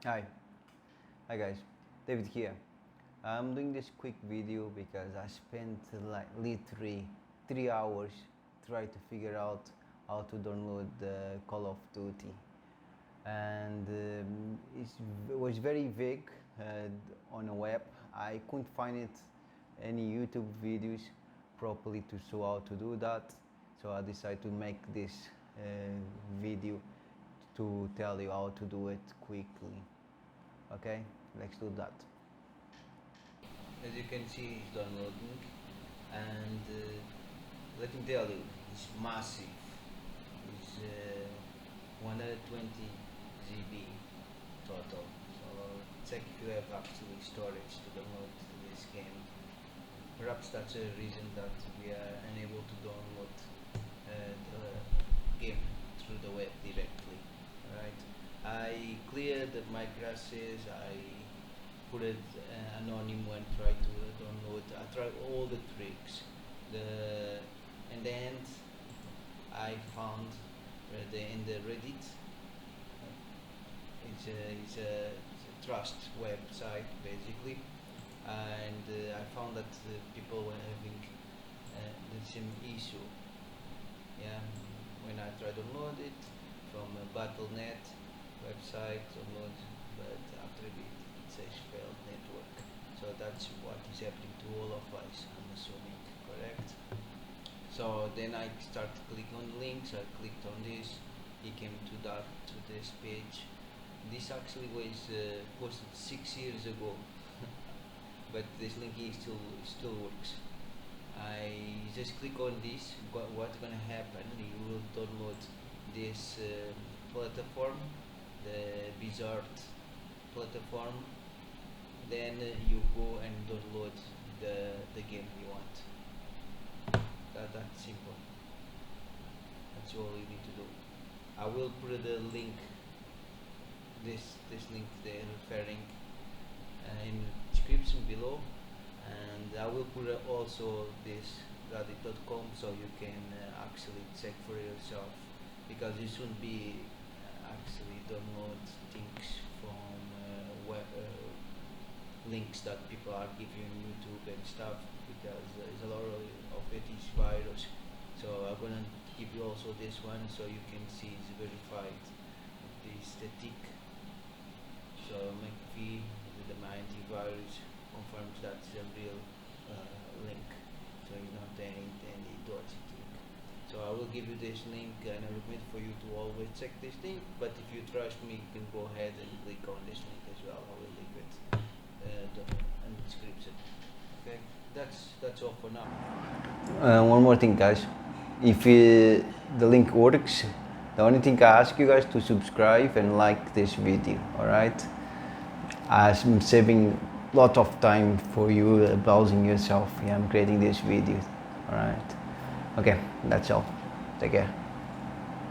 Hi, hi guys, David here. I'm doing this quick video because I spent like literally 3 hours trying to figure out how to download the Call of Duty, and it was very vague on a web. I couldn't find any YouTube videos properly to show how to do that, so I decided to make this video to tell you how to do it quickly. Okay, let's do that. As you can see, it's downloading, and let me tell you, it's massive. It's 120 GB total. So check if you have actually storage to download this game. Perhaps that's a reason that we are unable to download the game through the web directly. Right? I cleared my crashes. I put it anonymous and tried to download. I tried all the tricks. And then I found in the Reddit. It's a trust website basically, and I found that people were having the same issue. Yeah, when I tried to download it from a Battle.net website, download, but after a bit it says failed network. So that's what is happening to all of us, I'm assuming, correct? So then I started to click on links. I clicked on this. It came to this page. This actually was posted 6 years ago, but this link still works. I just click on this. What's gonna happen? You will download this platform, the Bizarre platform. Then you go and download the game you want. That's simple. That's all you need to do. I will put the link, this link they're referring in the description below, and I will put also this reddit.com so you can actually check for yourself, because you shouldn't be actually download things from links that people are giving on YouTube and stuff, because there's a lot of it is virus. So I'm gonna give you also this one so you can see it's verified. This the tick. So McAfee with the antivirus confirms that's a real link. So it's not any dodgy link. So I will give you this link, and I recommend for you to always check this link. But if you trust me, you can go ahead and click on this link as well. I will leave it in the description. Okay, that's all for now. One more thing, guys. If the link works, the only thing I ask you guys to subscribe and like this video. All right. I'm saving a lot of time for you browsing yourself. Yeah, I'm creating this video. All right. Okay, that's all. Take care.